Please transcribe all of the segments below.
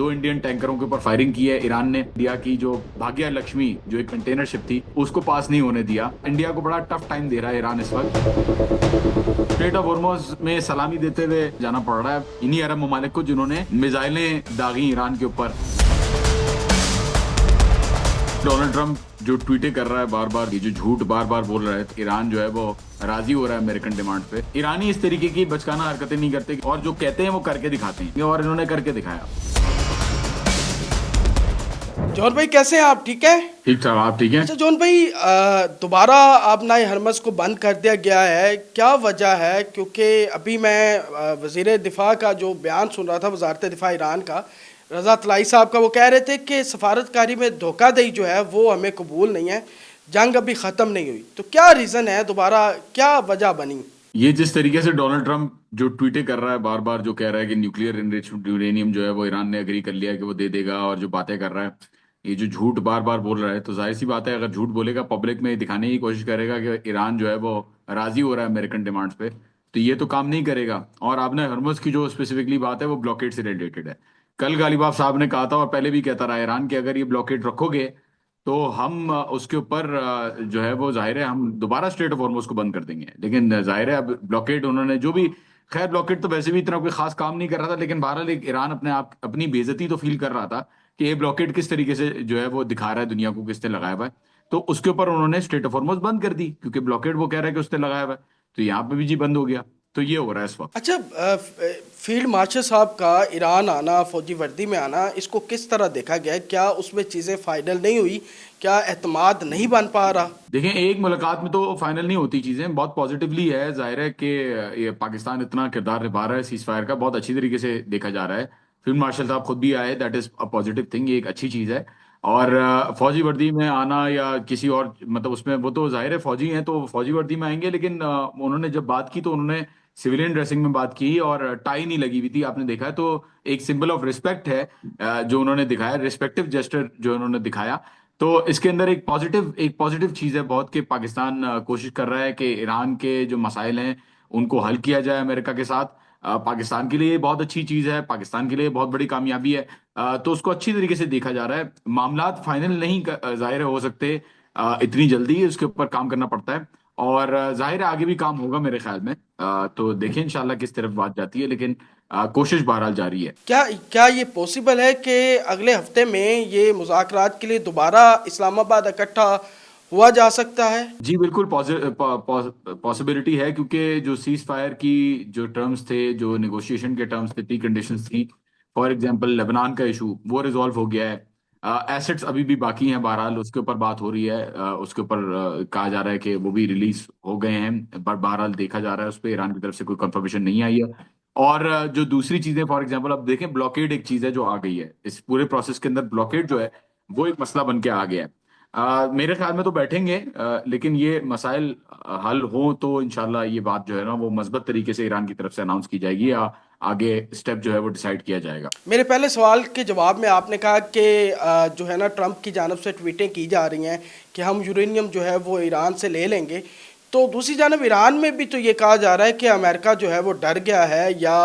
2 Indian टैंकरों के ऊपर फायरिंग की है ईरान ने। इंडिया की जो भाग्य लक्ष्मी जो एक कंटेनर शिप थी उसको पास नहीं होने दिया। इंडिया को बड़ा टफ टाइम दे रहा है ईरान इस वक्त। स्ट्रेट ऑफ हॉर्मुज़ में सलामी देते हुए जाना पड़ रहा है इन्हीं अरब ममालिक को जिन्होंने मिसाइलें दागी ईरान के ऊपर। डोनाल्ड ट्रंप जो ट्वीटें कर रहा है बार बार, ये जो झूठ बार बार बोल रहा है, ईरान जो है वो राजी हो रहा है अमेरिकन डिमांड पे। ईरानी इस तरीके की बचकाना हरकतें नहीं करते और जो कहते हैं वो करके दिखाते हैं, और इन्होंने करके दिखाया। जॉन भाई कैसे हैं आप? ठीक है। ठीक ठाक, आप ठीक हैं? अच्छा जॉन भाई, दोबारा अपना ये हरमस को बंद कर दिया गया है, क्या वजह है? क्योंकि अभी मैं वज़ीर दिफा का जो बयान सुन रहा था, वजारत दिफा ईरान का, रज़ा तलाई साहब का, वो कह रहे थे कि सफारतकारी में धोखाधड़ी जो है वो हमें कबूल नहीं है, जंग अभी ख़त्म नहीं हुई। तो क्या रीज़न है, दोबारा क्या वजह बनी? ये जिस तरीके से डोनाल्ड ट्रंप जो ट्वीटें कर रहा है बार बार, जो कह रहा है कि न्यूक्लियर एनरिच्ड यूरेनियम जो है वो ईरान ने एग्री कर लिया है कि वो दे देगा, और जो बातें कर रहा है, ये जो झूठ बार बार बोल रहा है, तो जाहिर सी बात है अगर झूठ बोलेगा पब्लिक में दिखाने की कोशिश करेगा कि ईरान जो है वो राजी हो रहा है अमेरिकन डिमांड्स पे, तो ये तो काम नहीं करेगा। और आपने हरमुज की जो स्पेसिफिकली बात है वो ब्लॉकेड से रिलेटेड है। कल गालिबाफ साहब ने कहा था और पहले भी कहता रहा ईरान कि अगर ये ब्लॉकेड रखोगे तो हम उसके ऊपर जो है वो जाहिर है हम दोबारा स्ट्रेट ऑफ हॉर्मुज को बंद कर देंगे। लेकिन जाहिर है अब ब्लॉकेड उन्होंने जो भी, खैर ब्लॉकेड तो वैसे भी इतना कोई खास काम नहीं कर रहा था, लेकिन बहरहाल एक ईरान अपने आप अपनी बेइज्जती तो फील कर रहा था कि ये ब्लॉकेड किस तरीके से जो है वो दिखा रहा है दुनिया को किसने लगाया हुआ है। तो उसके ऊपर उन्होंने स्ट्रेट ऑफ हॉर्मुज बंद कर दी क्योंकि ब्लॉकेड वो कह रहा है कि उसने लगाया हुआ है। तो यहाँ पे भी जी बंद हो गया। तो ये हो रहा है इस वक्त। अच्छा, फील्ड मार्शल साहब का ईरान आना, फौजी वर्दी में आना, इसको किस तरह देखा गया है? क्या उसमें चीज़ें फाइनल नहीं हुई? क्या एतमाद नहीं बन पा रहा? देखें, एक मुलाकात में तो फाइनल नहीं होती चीजें। बहुत पॉजिटिवली है, जाहिर है कि ये पाकिस्तान इतना किरदार निभा रहा है सीज फायर का, बहुत अच्छी तरीके से देखा जा रहा है। फील्ड मार्शल साहब खुद भी आए, that is a positive thing, ये एक अच्छी चीज है। और फौजी वर्दी में आना या किसी और मतलब उसमें, वो तो जाहिर है फौजी हैं तो फौजी वर्दी में आएंगे, लेकिन उन्होंने जब बात की तो उन्होंने सिविलियन ड्रेसिंग में बात की और टाई नहीं लगी हुई थी, आपने देखा है। तो एक सिंबल ऑफ रिस्पेक्ट है जो उन्होंने दिखाया, रिस्पेक्टिव जेस्टर जो उन्होंने दिखाया। तो इसके अंदर एक पॉजिटिव चीज है बहुत, कि पाकिस्तान कोशिश कर रहा है कि ईरान के जो मसाइल हैं उनको हल किया जाए अमेरिका के साथ। पाकिस्तान के लिए ये बहुत अच्छी चीज है, पाकिस्तान के लिए बहुत बड़ी कामयाबी है। तो उसको अच्छी तरीके से देखा जा रहा है। मामलात फाइनल नहीं जाहिर हो सकते इतनी जल्दी, उसके ऊपर काम करना पड़ता है। और जाहिर है आगे भी काम होगा मेरे ख्याल में। तो देखें इंशाल्लाह किस तरफ बात जाती है, लेकिन कोशिश बहरहाल जारी है। क्या क्या ये पॉसिबल है कि अगले हफ्ते में ये मुज़ाकरात के लिए दोबारा इस्लामाबाद इकट्ठा हुआ जा सकता है? जी बिल्कुल पॉसिबिलिटी है, क्योंकि जो सीज फायर की जो टर्म्स थे, जो नेगोशिएशन के टर्म्स थे, प्री कंडीशंस थी, फॉर एग्जांपल लेबनान का इशू वो रिजॉल्व हो गया है। एसेट्स अभी भी बाकी हैं, बहरहाल उसके ऊपर बात हो रही है। उसके ऊपर कहा जा रहा है कि वो भी रिलीज हो गए हैं, बट बहरहाल देखा जा रहा है, उस पर ईरान की तरफ से कोई कंफर्मेशन नहीं आई है। और जो दूसरी चीजें, फॉर एग्जांपल अब देखें, ब्लॉकेड एक चीज है जो आ गई है इस पूरे प्रोसेस के अंदर। ब्लॉकेड जो है वो एक मसला बन के आ गया है। मेरे ख्याल में तो बैठेंगे, लेकिन ये मसाइल हल हो तो इंशाल्लाह ये बात जो है ना वो मजबूत तरीके से ईरान की तरफ से अनाउंस की जाएगी, या आगे स्टेप जो है वो डिसाइड किया जाएगा। मेरे पहले सवाल के जवाब में आपने कहा कि जो है ना, ट्रंप की जानब से ट्वीटें की जा रही हैं कि हम यूरेनियम जो है वो ईरान से ले लेंगे। तो दूसरी जानब ईरान में भी तो ये कहा जा रहा है कि अमेरिका जो है वो डर गया है या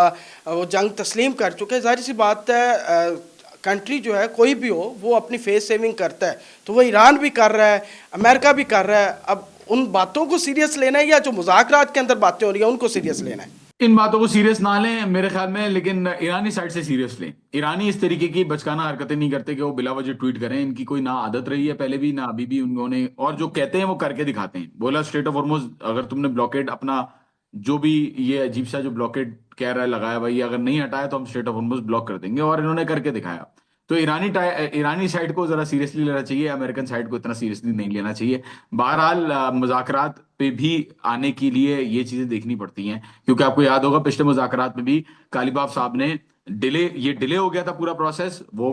वो जंग तस्लीम कर चुके हैं। जाहिर सी बात है, कंट्री जो है कोई भी हो वो अपनी फेस सेविंग करता है, तो वो ईरान भी कर रहा है, अमेरिका भी कर रहा है। अब उन बातों को सीरियस लेना है या जो मुज़ाकरात के अंदर बातें हो रही हैं उनको सीरियस लेना है? इन बातों को सीरियस ना लें मेरे ख्याल में, लेकिन ईरानी साइड से सीरियस लें। ईरानी इस तरीके की बचकाना हरकतें नहीं करते कि वो बिला वजह ट्वीट करें। इनकी कोई ना आदत रही है पहले भी, ना अभी भी उन्होंने, और जो कहते हैं वो करके दिखाते हैं। बोला स्ट्रेट ऑफ हॉर्मुज, अगर तुमने ब्लॉकेड अपना जो भी ये अजीब सा जो ब्लॉकेड कह रहा है लगाया भाई, अगर नहीं हटाया तो हम स्ट्रेट ऑफ हॉर्मुज ब्लॉक कर देंगे, और इन्होंने करके दिखाया। तो ईरानी साइड को जरा सीरियसली लेना चाहिए, अमेरिकन साइड को इतना सीरियसली नहीं लेना चाहिए। बहरहाल मुज़ाकरात पे भी आने के लिए ये चीजें देखनी पड़ती हैं, क्योंकि आपको याद होगा पिछले मुज़ाकरात में भी कालिबाफ साहब ने डिले हो गया था पूरा प्रोसेस, वो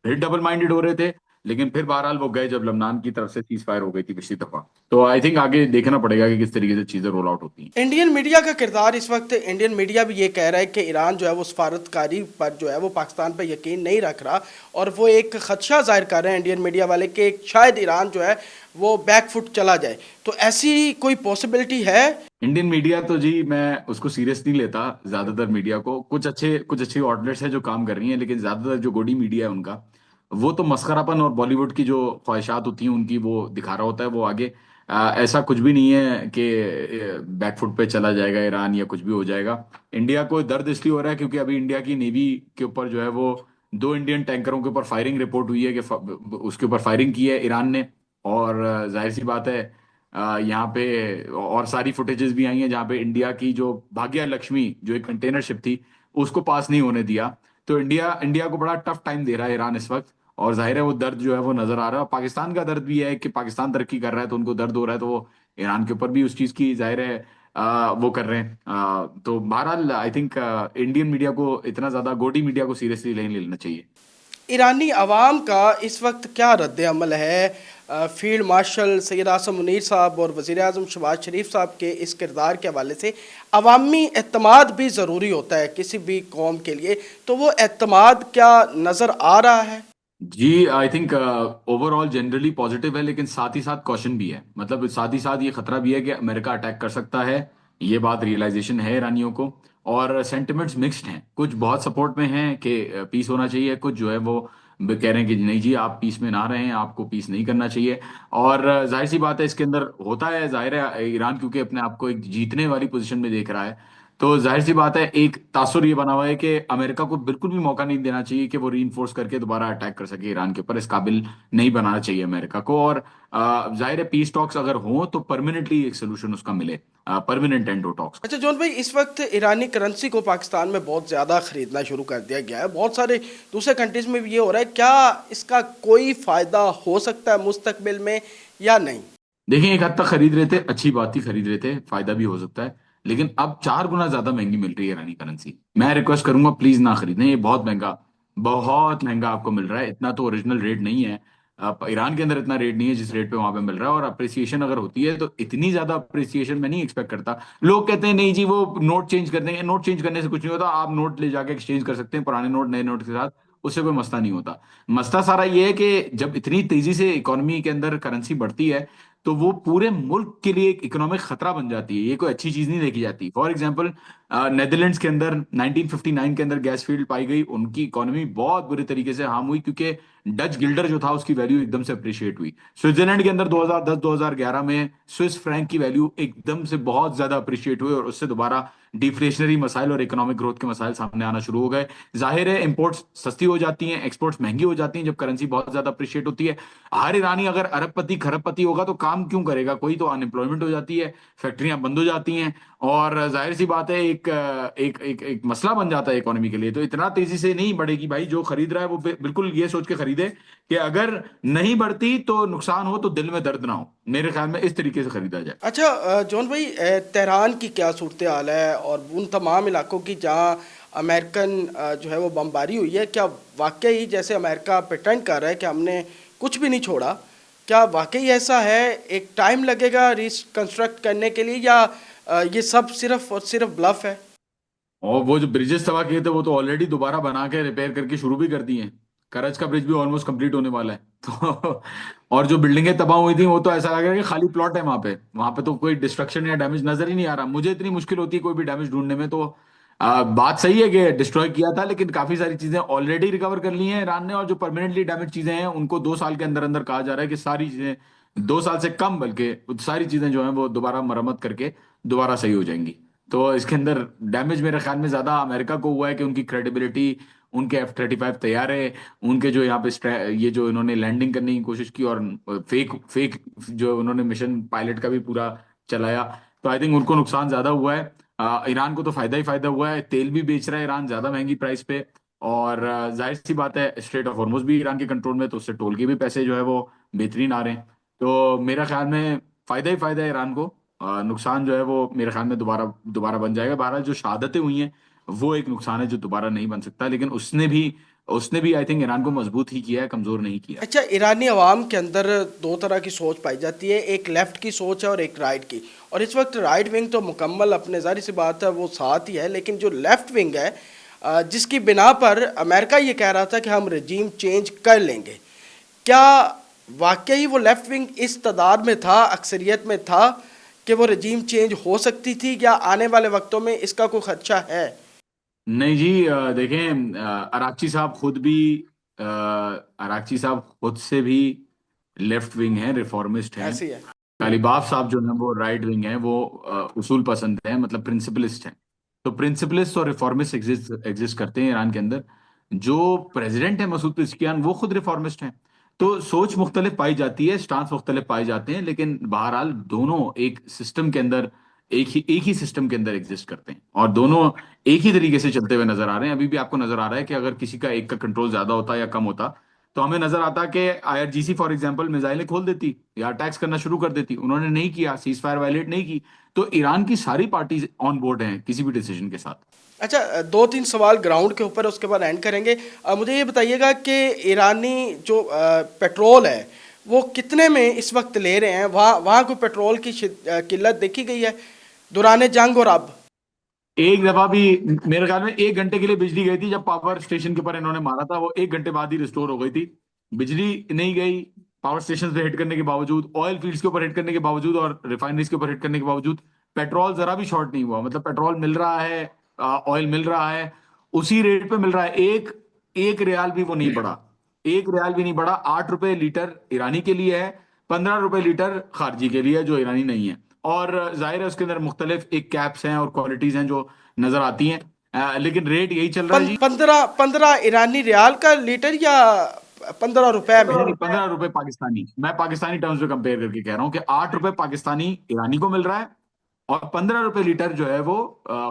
फिर डबल माइंडेड हो रहे थे, लेकिन फिर बहरहाल वो गए जब लबनान की तरफ से सीज फायर हो गई थी पिछली दफा। तो आई थिंक आगे देखना पड़ेगा कि किस तरीके से चीजें रोल आउट होती हैं। इंडियन मीडिया का किरदार इस वक्त, इंडियन मीडिया भी ये कह रहा है कि ईरान जो है वो सफारतकारी पर जो है वो पाकिस्तान पर यकीन नहीं रख रहा, और वो एक खदशा जाहिर कर रहे हैं इंडियन मीडिया वाले कि शायद ईरान जो है वो बैकफुट चला जाए, तो ऐसी कोई पॉसिबिलिटी है? इंडियन मीडिया तो जी मैं उसको सीरियस नहीं लेता। ज्यादातर मीडिया को कुछ अच्छी आउटलेट्स है जो काम कर रही हैं, लेकिन ज्यादातर जो गोडी मीडिया है उनका वो तो मस्खरापन और बॉलीवुड की जो ख्वाहिशात होती हैं उनकी वो दिखा रहा होता है वो आगे। ऐसा कुछ भी नहीं है कि बैकफुट पे चला जाएगा ईरान या कुछ भी हो जाएगा। इंडिया को दर्द इसलिए हो रहा है क्योंकि अभी इंडिया की नेवी के ऊपर जो है वो दो इंडियन टैंकरों के ऊपर फायरिंग रिपोर्ट हुई है कि उसके ऊपर फायरिंग की है ईरान ने। और जाहिर सी बात है यहाँ पे और सारी फुटेजेस भी आई हैं जहाँ पे इंडिया की जो भाग्य लक्ष्मी जो एक कंटेनर शिप थी उसको पास नहीं होने दिया। तो इंडिया इंडिया को बड़ा टफ टाइम दे रहा है ईरान इस वक्त। और जाहिर है वो दर्द जो है वो नजर आ रहा है। और पाकिस्तान का दर्द भी है कि पाकिस्तान तरक्की कर रहा है तो उनको दर्द हो रहा है, तो वो ईरान के ऊपर भी उस चीज की जाहिर है वो कर रहे हैं। तो बहरहाल आई थिंक इंडियन मीडिया को इतना ज्यादा गोडी मीडिया को सीरियसली नहीं लेना चाहिए। ईरानी अवाम का इस वक्त क्या रद्द अमल है फील्ड मार्शल सैयद आसम मुनीर साहब और वज़ीर आज़म शहबाज शरीफ साहब के इस किरदार के हवाले से? अवामी एतमाद भी ज़रूरी होता है किसी भी कौम के लिए, तो वो एतमाद क्या नज़र आ रहा है? जी I think overall generally positive है, लेकिन साथ ही साथ कॉशन भी है। मतलब साथ ही साथ ये खतरा भी है कि अमेरिका अटैक कर सकता है। ये बात रियलाइजेशन है ईरानियों को। और सेंटिमेंट्स मिक्स्ड हैं, कुछ बहुत सपोर्ट में हैं कि पीस होना चाहिए, कुछ जो है वो कह रहे हैं कि नहीं जी आप पीस में ना रहें, आपको पीस नहीं करना चाहिए। और जाहिर सी बात है इसके अंदर होता है, जाहिर है ईरान क्योंकि अपने आप को एक जीतने वाली पोजीशन में देख रहा है। तो जाहिर सी बात है एक तासुर ये बना हुआ है कि अमेरिका को बिल्कुल भी मौका नहीं देना चाहिए कि वो रीइंफोर्स करके दोबारा अटैक कर सके ईरान के ऊपर। इस काबिल नहीं बनाना चाहिए अमेरिका को। और जाहिर है पीस टॉक्स अगर हों तो परमानेंटली एक सोल्यूशन उसका मिले, परमानेंट एंड टॉक्स। अच्छा जॉन भाई, इस वक्त ईरानी करेंसी को पाकिस्तान में बहुत ज़्यादा ख़रीदना शुरू कर दिया गया है, बहुत सारे दूसरे कंट्रीज़ में भी ये हो रहा है, क्या इसका कोई फ़ायदा हो सकता है मुस्तकबिल में या नहीं? देखिए एक हद तक खरीद रहे थे, अच्छी बात ही खरीद रहे थे, फायदा भी हो सकता है। लेकिन अब 4 गुना ज्यादा महंगी मिल रही है ईरानी करेंसी। मैं रिक्वेस्ट करूंगा प्लीज ना खरीदें, ये बहुत महंगा आपको मिल रहा है। इतना तो ओरिजिनल रेट नहीं है। ईरान के अंदर इतना रेट नहीं है जिस रेट पे वहां पे मिल रहा है। और अप्रिसिएशन अगर होती है तो इतनी ज्यादा अप्रिसिएशन मैं नहीं एक्सपेक्ट करता। लोग कहते हैं नहीं जी वो नोट चेंज कर देंगे, नोट चेंज करने से कुछ नहीं होता। आप नोट ले जाके एक्सचेंज कर सकते हैं पुराने नोट नए नोट के साथ, उससे कोई मसला नहीं होता। मसला सारा ये है कि जब इतनी तेजी से इकोनॉमी के अंदर करेंसी बढ़ती है तो वो पूरे मुल्क के लिए एक इकोनॉमिक खतरा बन जाती है। ये कोई अच्छी चीज नहीं देखी जाती। फॉर एग्जांपल नेदरलैंड्स के अंदर 1959 के अंदर गैस फील्ड पाई गई, उनकी इकोनॉमी बहुत बुरी तरीके से हार्म हुई क्योंकि डच गिल्डर जो था उसकी वैल्यू एकदम से अप्रिशिएट हुई। स्विट्जरलैंड के अंदर 2010-2011 में स्विस फ्रैंक की वैल्यू एकदम से बहुत ज्यादा अप्रिशिएट हुई और उससे दोबारा डिफ्लेशनरी मसाइल और इकोनॉमिक ग्रोथ के मसाइल सामने आना शुरू हो गए। जाहिर है इंपोर्ट्स सस्ती हो जाती हैं, एक्सपोर्ट्स महंगी हो जाती हैं जब करेंसी बहुत ज्यादा अप्रिशिएट होती है। हर ईरानी अगर अरबपति खरबपति होगा तो काम क्यों करेगा, कोई तो अनएम्प्लॉयमेंट हो जाती है, फैक्ट्रियां बंद हो जाती हैं। और जाहिर सी बात है एक मसला बन जाता है इकोनॉमी के लिए। तो इतना तेजी से नहीं बढ़ेगी भाई। जो खरीद रहा है वो बिल्कुल ये सोच के खरीदे कि अगर नहीं बढ़ती तो नुकसान हो तो दिल में दर्द ना हो। मेरे ख्याल में इस तरीके से खरीदा जाए। अच्छा जॉन भाई, तेहरान की क्या सूरत हाल है और उन तमाम इलाकों की जहाँ अमेरिकन जो है वो बमबारी हुई है, क्या वाकई जैसे अमेरिका प्रिटेंड कर रहा है कि हमने कुछ भी नहीं छोड़ा, क्या वाकई ऐसा है? एक टाइम लगेगा रिकंस्ट्रक्ट करने के लिए, या ये सब सिर्फ और सिर्फ ब्लफ है? और वो जो ब्रिजेस तबाह किए थे वो तो ऑलरेडी दोबारा बना के रिपेयर करके शुरू भी कर दिए हैं। करज का ब्रिज भी ऑलमोस्ट कंप्लीट होने वाला है तो और जो बिल्डिंगें तबाह हुई थी वो तो ऐसा लग रहा है कि खाली प्लॉट है वहां पे तो कोई डिस्ट्रक्शन या डैमेज नजर ही नहीं आ रहा। मुझे इतनी मुश्किल होती है कोई भी डैमेज ढूंढने में। तो बात सही है कि डिस्ट्रॉय किया था, लेकिन काफी सारी चीजें ऑलरेडी रिकवर कर ली हैं ईरान ने। और जो परमानेंटली डैमेज चीजें हैं उनको 2 साल के अंदर अंदर कहा जा रहा है कि सारी चीजें 2 साल से कम, बल्कि सारी चीजें जो है वो दोबारा मरम्मत करके दोबारा सही हो जाएंगी। तो इसके अंदर डैमेज मेरे ख्याल में ज्यादा अमेरिका को हुआ है कि उनकी क्रेडिबिलिटी, उनके F-35 तैयार है, उनके जो यहाँ पे ये जो इन्होंने लैंडिंग करने की कोशिश की और फेक फेक जो उन्होंने मिशन पायलट का भी पूरा चलाया, तो आई थिंक उनको नुकसान ज्यादा हुआ है। ईरान को तो फायदा ही फायदा हुआ है, तेल भी बेच रहा है ईरान ज्यादा महंगी प्राइस पे। और जाहिर सी बात है स्ट्रेट ऑफ हॉर्मुज भी ईरान के कंट्रोल में, तो उससे टोल के भी पैसे जो है वो बेहतरीन आ रहे हैं। तो मेरा ख्याल में फायदा ही फायदा है ईरान को। नुकसान जो है वो मेरे ख्याल में दोबारा दोबारा बन जाएगा। बहरहाल जो शहादतें हुई हैं वो एक नुकसान है जो दोबारा नहीं बन सकता, लेकिन उसने भी आई थिंक ईरान को मजबूत ही किया है, कमजोर नहीं किया। अच्छा, ईरानी अवाम के अंदर दो तरह की सोच पाई जाती है, एक लेफ़्ट की सोच है और एक राइट की। और इस वक्त राइट विंग तो मुकम्मल अपने ज़ाहिर सी बात है वो साथ ही है, लेकिन जो लेफ़्ट विंग है जिसकी बिना पर अमेरिका ये कह रहा था कि हम रजीम चेंज कर लेंगे, क्या वाकई वो लेफ्ट विंग इस तादाद में था, अक्सरियत में था कि वो रजीम चेंज हो सकती थी, या आने वाले वक्तों में इसका कोई खदशा है? नहीं जी, देखें, अरागची साहब खुद भी, अरागची साहब खुद से भी लेफ्ट विंग हैं, रिफॉर्मिस्ट हैं। ऐसी है। गालिबाफ साहब जो है वो राइट विंग है, वो उसूल पसंद है, मतलब प्रिंसिपलिस्ट हैं। तो प्रिंसिपलिस्ट और रिफॉर्मिस्ट एग्जिस्ट एग्जिस्ट करते हैं ईरान के अंदर। जो प्रेसिडेंट है मसूद पिज़ेशकियान, वो खुद रिफॉर्मिस्ट हैं। तो सोच मुख्तलिफ पाई जाती है, स्टांस मुख्तलिफ पाए जाते हैं, लेकिन बहरहाल दोनों एक सिस्टम के अंदर, एक ही सिस्टम के अंदर एग्जिस्ट करते हैं, और दोनों एक ही तरीके से चलते हुए नजर आ रहे हैं। अभी भी आपको नजर आ रहा है कि अगर किसी का एक का कंट्रोल ज्यादा होता या कम होता, तो हमें नजर आता कि आईआरजीसी फॉर एग्जांपल मिसाइलें खोल देती या अटैक्स करना शुरू कर देती। उन्होंने नहीं किया, सीज फायर वायलेट नहीं की। तो ईरान की सारी पार्टीज ऑन बोर्ड हैं किसी भी डिसीजन के साथ। अच्छा, दो तीन सवाल ग्राउंड के ऊपर है, उसके बाद एंड करेंगे। मुझे ये बताइएगा कि ईरानी जो पेट्रोल है वो कितने में इस वक्त ले रहे हैं? वहाँ वहाँ कोई पेट्रोल की किल्लत देखी गई है दौरान जंग और अब? एक दफा भी, मेरे ख्याल में 1 घंटे के लिए बिजली गई थी, जब पावर स्टेशन के ऊपर इन्होंने मारा था, वो 1 घंटे बाद ही रिस्टोर हो गई थी। बिजली नहीं गई पावर स्टेशन पे हिट करने के बावजूद, ऑयल फील्ड्स के ऊपर हिट करने के बावजूद, और रिफाइनरीज के ऊपर हिट करने के बावजूद पेट्रोल जरा भी शॉर्ट नहीं हुआ। मतलब पेट्रोल मिल रहा है, ऑयल मिल रहा है, उसी रेट पे मिल रहा है। एक एक रियाल भी वो नहीं बढ़ा, 1 रियाल भी नहीं बढ़ा। 8 रुपए लीटर ईरानी के लिए है, 15 रुपए लीटर खारजी के लिए है जो ईरानी नहीं है। और जाहिर है उसके अंदर मुख्तलिफ एक कैप्स हैं और क्वालिटीज हैं जो नजर आती हैं, लेकिन रेट यही चल रहा है जी। 15 ईरानी रियाल का लीटर, या 15 रुपए में? नहीं नहीं, 15 रुपए पाकिस्तानी, मैं पाकिस्तानी टर्म्स में कंपेयर करके कह रहा हूँ कि 8 रुपए पाकिस्तानी ईरानी को मिल रहा है, और 15 रुपए लीटर जो है वो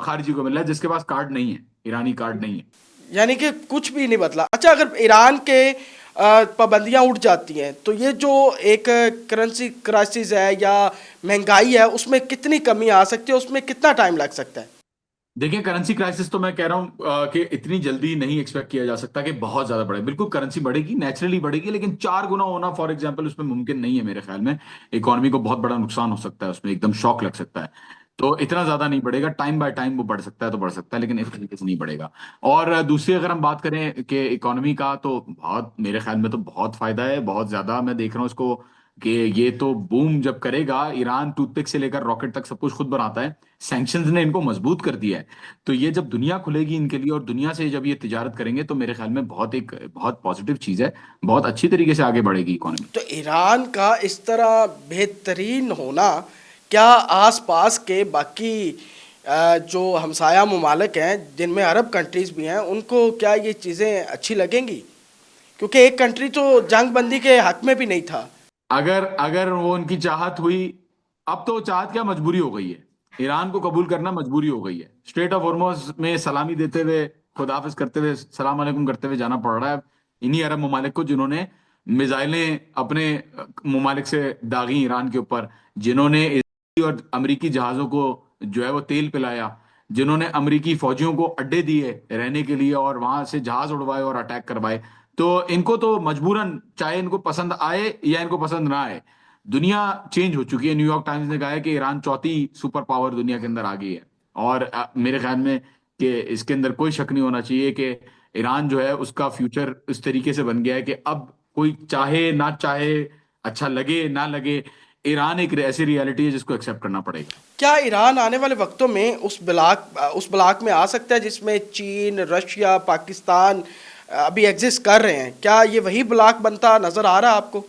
खारिजी को मिल रहा है, जिसके पास कार्ड नहीं है, ईरानी कार्ड नहीं है। यानी कि कुछ भी नहीं बदला। अच्छा, अगर ईरान के पाबंदियां उठ जाती हैं तो ये जो एक करेंसी क्राइसिस है या महंगाई है, उसमें कितनी कमी आ सकती है? उसमें कितना टाइम लग सकता है? देखिए, करेंसी क्राइसिस तो मैं कह रहा हूँ कि इतनी जल्दी नहीं एक्सपेक्ट किया जा सकता कि बहुत ज्यादा बढ़े। बिल्कुल करेंसी बढ़ेगी, नेचुरली बढ़ेगी, लेकिन 4 गुना होना फॉर एग्जांपल उसमें मुमकिन नहीं है मेरे ख्याल में। इकोनॉमी को बहुत बड़ा नुकसान हो सकता है, उसमें एकदम शॉक लग सकता है। तो इतना ज्यादा नहीं बढ़ेगा, टाइम बाय टाइम वो बढ़ सकता है तो बढ़ सकता है, लेकिन इस तरीके से नहीं बढ़ेगा। और दूसरी अगर हम बात करें कि इकोनॉमी का, तो बहुत मेरे ख्याल में तो बहुत फायदा है, बहुत ज्यादा। मैं देख रहा हूँ इसको कि ये तो बूम जब करेगा, ईरान टूथपिक से लेकर रॉकेट तक सब कुछ खुद बनाता है, सैंक्शंस ने इनको मजबूत कर दिया है। तो ये जब दुनिया खुलेगी इनके लिए और दुनिया से जब ये तिजारत करेंगे, तो मेरे ख्याल में बहुत पॉजिटिव चीज है, बहुत अच्छी तरीके से आगे बढ़ेगी इकोनॉमी। तो ईरान का इस तरह बेहतरीन होना, क्या आसपास के बाकी जो हमसाया ममालिक हैं जिनमें अरब कंट्रीज़ भी हैं, उनको क्या ये चीज़ें अच्छी लगेंगी? क्योंकि एक कंट्री तो जंग बंदी के हक में भी नहीं था। अगर अगर वो उनकी चाहत हुई, अब तो चाहत क्या, मजबूरी हो गई है। ईरान को कबूल करना मजबूरी हो गई है। स्ट्रेट ऑफ हॉर्मुज में सलामी देते हुए, खुदाफिज करते हुए, सलाम अलैकुम करते हुए जाना पड़ रहा है इन्हीं अरब ममालिक को, जिन्होंने मिसाइलें अपने ममालिक से दागी ईरान के ऊपर, जिन्होंने इसराइली और अमरीकी जहाजों को जो है वो तेल पिलाया, जिन्होंने अमरीकी फौजियों को अड्डे दिए रहने के लिए और वहां से जहाज उड़वाए और अटैक करवाए। तो इनको तो मजबूरन, चाहे इनको पसंद आए या इनको पसंद ना आए, दुनिया चेंज हो चुकी है। न्यूयॉर्क टाइम्स ने कहा है कि ईरान चौथी सुपर पावर दुनिया के अंदर आ गई है। और मेरे ख्याल में कि इसके अंदर कोई शक नहीं होना चाहिए कि ईरान जो है उसका फ्यूचर इस तरीके से बन गया है कि अब कोई चाहे ना चाहे, अच्छा लगे ना लगे, ईरान एक ऐसी रियलिटी है जिसको एक्सेप्ट करना पड़ेगा। क्या ईरान आने वाले वक्तों में उस ब्लॉक में आ सकता है जिसमें चीन, रशिया, पाकिस्तान अभी एग्जिस्ट कर रहे हैं? क्या ये वही ब्लॉक बनता नजर आ रहा है आपको?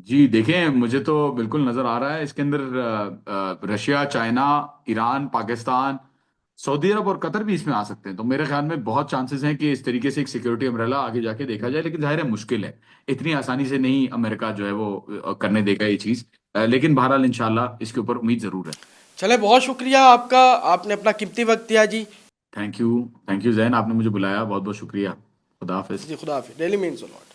जी देखें, मुझे तो बिल्कुल नजर आ रहा है इसके अंदर Russia, China, Iran, Pakistan, Saudi Arab और कतर भी इसमें आ सकते हैं। तो मेरे ख्याल में बहुत चांसेस हैं कि इस तरीके से एक सिक्योरिटी अम्ब्रेला आगे जाके देखा जाए, लेकिन जाहिर है मुश्किल है। इतनी आसानी से नहीं अमेरिका जो है वो करने देगा ये चीज। लेकिन बहरहाल इंशाल्लाह इसके ऊपर उम्मीद जरूर है। चले, बहुत शुक्रिया आपका, आपने अपना कीमती वक्त दिया जी। Thank you, thank you Jain, आपने मुझे बुलाया, बहुत बहुत शुक्रिया। खुदा हाफिज। जी, खुदा हाफिज़। Daily means a lot.